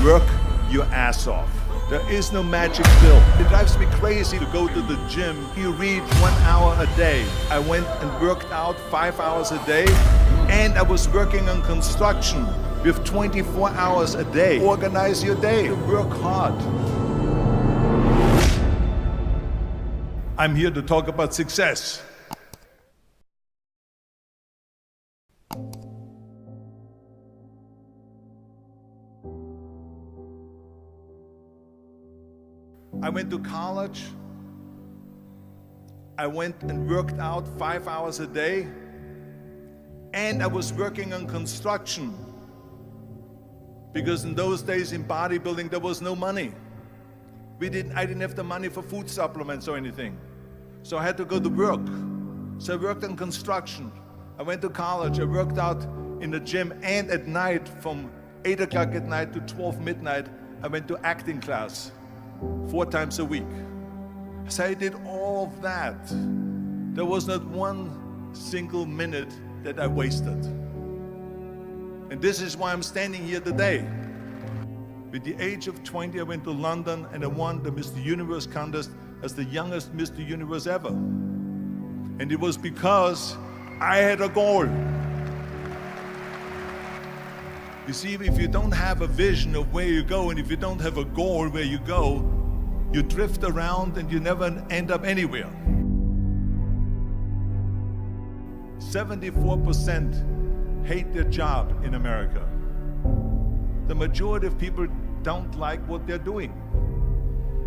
Work your ass off. There is no magic pill. It drives me crazy to go to the gym. You read 1 hour a day. I went and worked out 5 hours a day, and I was working on construction with 24 hours a day. Organize your day. Work hard. I'm here to talk about success. I went to college. I went and worked out 5 hours a day, and I was working on construction, because in those days in bodybuilding there was no money. I didn't have the money for food supplements or anything, so I had to go to work. So I worked on construction. I went to college. I worked out in the gym, and at night from 8 o'clock at night to 12 midnight I went to acting class 4 times a week. So I did all of that. There was not one single minute that I wasted. And this is why I'm standing here today. With the age of 20, I went to London and I won the Mr. Universe contest as the youngest Mr. Universe ever. And it was because I had a goal. You see, if you don't have a vision of where you go, and if you don't have a goal where you go, you drift around and you never end up anywhere. 74% hate their job in America. The majority of people don't like what they're doing,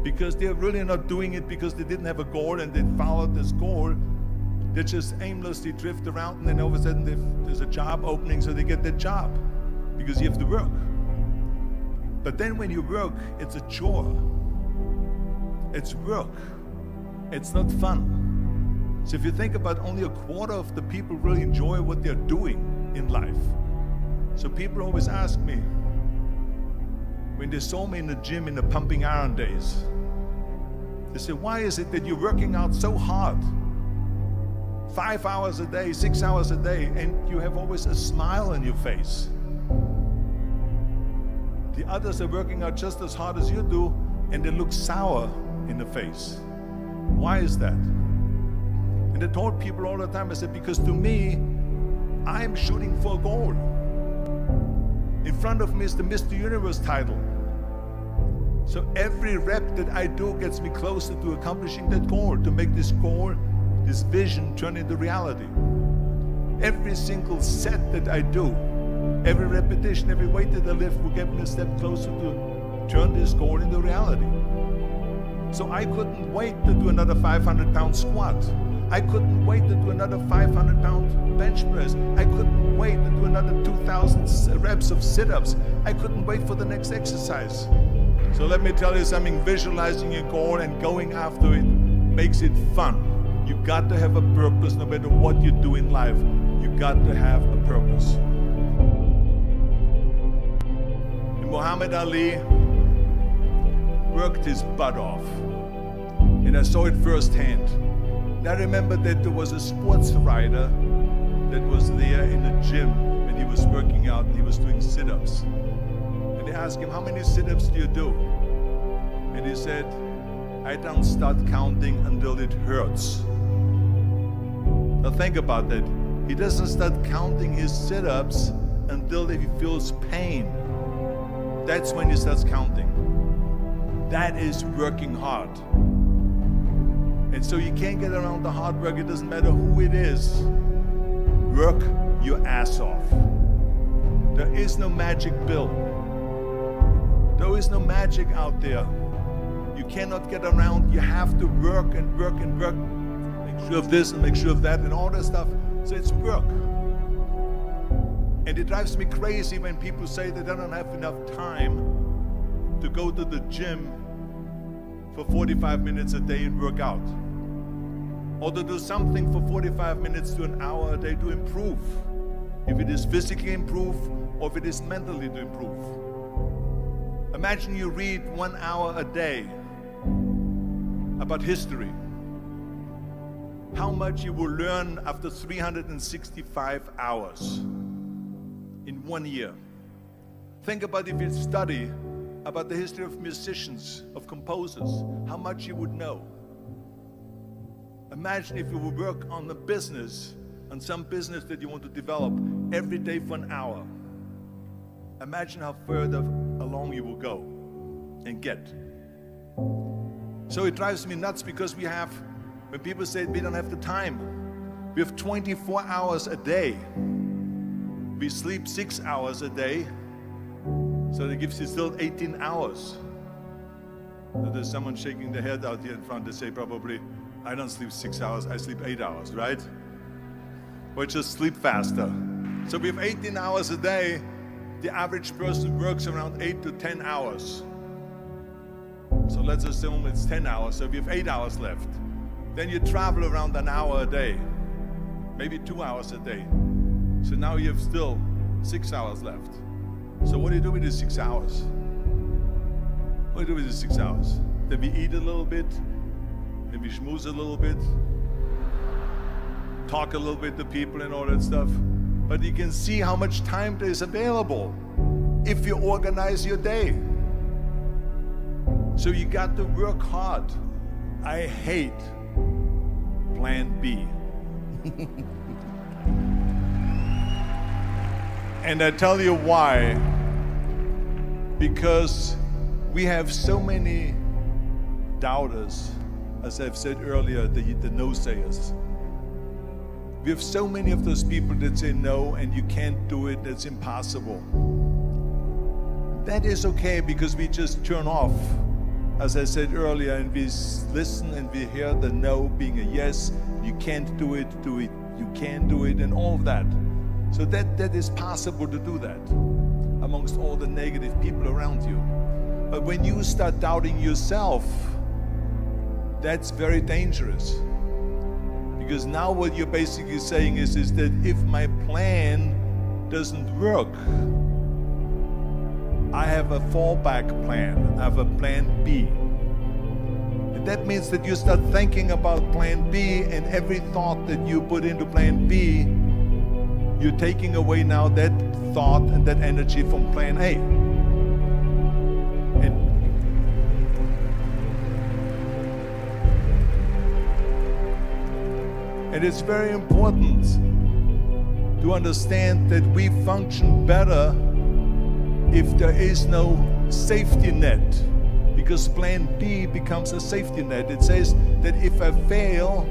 because they're really not doing it because they didn't have a goal and they followed this goal. They just aimlessly drift around, and then all of a sudden there's a job opening, so they get that job because you have to work. But then when you work, it's a chore. It's work. It's not fun. So if you think about, only a quarter of the people really enjoy what they're doing in life. So people always ask me, when they saw me in the gym in the pumping iron days, they say, why is it that you're working out so hard? 5 hours a day, 6 hours a day, and you have always a smile on your face. The others are working out just as hard as you do, and they look sour in the face. Why is that? And I told people all the time, I said, because to me, I'm shooting for a goal. In front of me is the Mr. Universe title. So every rep that I do gets me closer to accomplishing that goal, to make this goal, this vision, turn into reality. Every single set that I do, every repetition, every weight that I lift will get me a step closer to turn this goal into reality. So I couldn't wait to do another 500-pound squat. I couldn't wait to do another 500-pound bench press. I couldn't wait to do another 2,000 reps of sit-ups. I couldn't wait for the next exercise. So let me tell you something, visualizing your goal and going after it makes it fun. You got to have a purpose. No matter what you do in life, you got to have a purpose. And Muhammad Ali worked his butt off, and I saw it firsthand. And I remember that there was a sports writer that was there in the gym, and he was working out and he was doing sit-ups. And they asked him, how many sit-ups do you do? And he said, I don't start counting until it hurts. Now think about that. He doesn't start counting his sit-ups until he feels pain. That's when he starts counting. That is working hard. And so you can't get around the hard work. It doesn't matter who it is. Work your ass off. There is no magic pill. There is no magic out there. You cannot get around. You have to work and work and work. Make sure of this and make sure of that and all that stuff. So it's work. And it drives me crazy when people say that they don't have enough time to go to the gym for 45 minutes a day and work out, or to do something for 45 minutes to an hour a day to improve, if it is physically improve or if it is mentally to improve. Imagine you read 1 hour a day about history. How much you will learn after 365 hours in 1 year. Think about if you study about the history of musicians, of composers, how much you would know. Imagine if you would work on a business, on some business that you want to develop every day for an hour. Imagine how further along you will go and get. So it drives me nuts because when people say we don't have the time, we have 24 hours a day. We sleep 6 hours a day, so that gives you still 18 hours. So there's someone shaking their head out here in front. They say probably, I don't sleep 6 hours, I sleep 8 hours, right? Or just sleep faster. So we have 18 hours a day. The average person works around 8 to 10 hours. So let's assume it's 10 hours, so we have 8 hours left. Then you travel around an hour a day, maybe 2 hours a day. So now you have still 6 hours left. So what do you do with these 6 hours? What do you do with these 6 hours? Then we eat a little bit, then we schmooze a little bit, talk a little bit to people and all that stuff. But you can see how much time there is available if you organize your day. So you got to work hard. I hate plan B. And I tell you why. Because we have so many doubters, as I've said earlier, the no-sayers. We have so many of those people that say no and you can't do it, it's impossible. That is okay because we just turn off, as I said earlier, and we listen and we hear the no being a yes. You can't do it, you can do it, and all of that. So that is possible to do that amongst all the negative people around you. But when you start doubting yourself, that's very dangerous. Because now what you're basically saying is that if my plan doesn't work, I have a fallback plan, I have a plan B. And that means that you start thinking about plan B, and every thought that you put into plan B, you're taking away now that thought and that energy from plan A. And it's very important to understand that we function better if there is no safety net, because plan B becomes a safety net. It says that if I fail,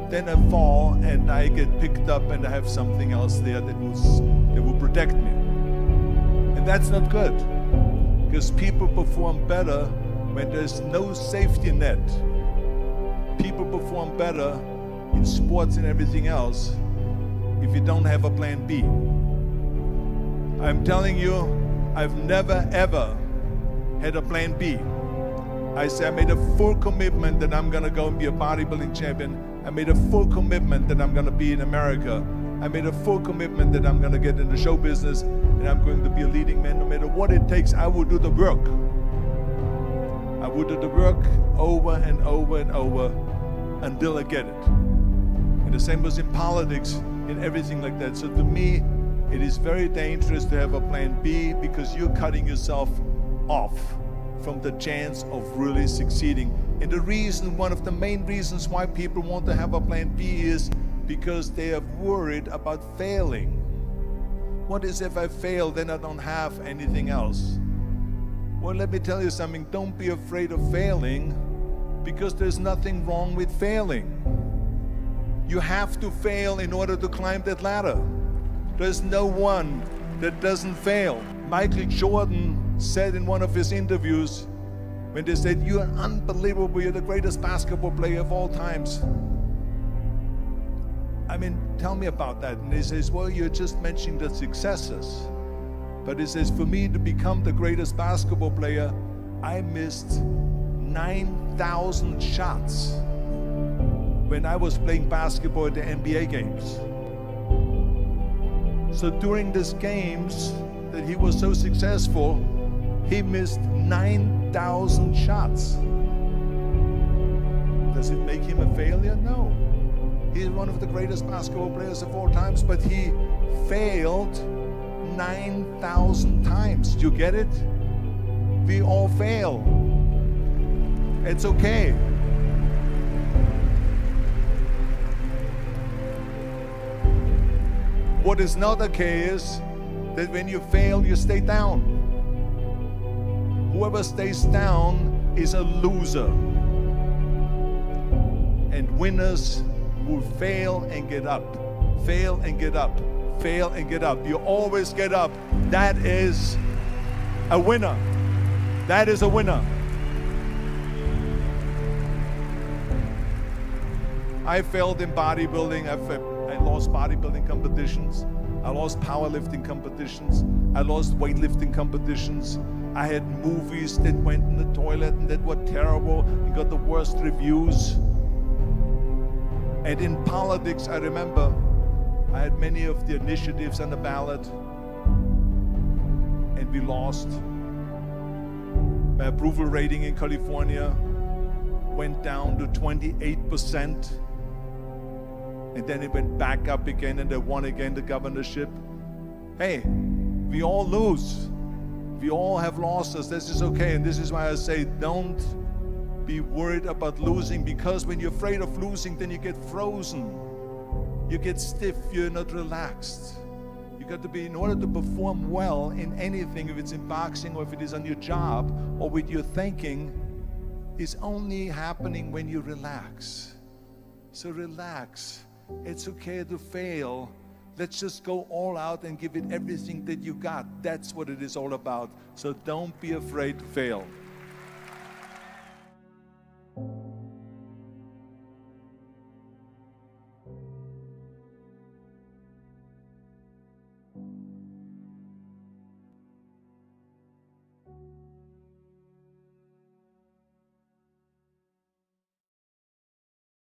then I fall and I get picked up and I have something else there that will protect me. And that's not good, because people perform better when there's no safety net. People perform better in sports and everything else if you don't have a plan B. I'm telling you, I've never ever had a plan B. I made a full commitment that I'm gonna go and be a bodybuilding champion. I made a full commitment that I'm gonna be in America. I made a full commitment that I'm gonna get in the show business and I'm going to be a leading man. No matter what it takes, I will do the work. I will do the work over and over and over until I get it. And the same was in politics, in everything like that. So to me, it is very dangerous to have a plan B, because you're cutting yourself off from the chance of really succeeding. And the reason, one of the main reasons why people want to have a plan B is because they are worried about failing. What is if I fail, then I don't have anything else? Well, let me tell you something, don't be afraid of failing, because there's nothing wrong with failing. You have to fail in order to climb that ladder. There's no one that doesn't fail. Michael Jordan said in one of his interviews, when they said, "You're unbelievable, you're the greatest basketball player of all times." I mean, tell me about that. And he says, well, you're just mentioning the successes. But he says, for me to become the greatest basketball player, I missed 9,000 shots when I was playing basketball at the NBA games. So during these games that he was so successful, he missed 9,000 shots. Does it make him a failure? No. He's one of the greatest basketball players of all times, but he failed 9,000 times. Do you get it? We all fail. It's okay. What is not okay is that when you fail, you stay down. Whoever stays down is a loser. And winners will fail and get up, fail and get up, fail and get up. You always get up. That is a winner. That is a winner. I failed in bodybuilding. I lost bodybuilding competitions. I lost powerlifting competitions. I lost weightlifting competitions. I had movies that went in the toilet and that were terrible and got the worst reviews. And in politics, I remember I had many of the initiatives on the ballot, and we lost. My approval rating in California went down to 28%, and then it went back up again, and I won again the governorship. Hey, we all lose. We all have losses. This is okay, and this is why I say don't be worried about losing, because when you're afraid of losing, then you get frozen. You get stiff, you're not relaxed. You got to be, in order to perform well in anything, if it's in boxing or if it is on your job or with your thinking, is only happening when you relax. So relax. It's okay to fail. Let's just go all out and give it everything that you got. That's what it is all about. So don't be afraid to fail.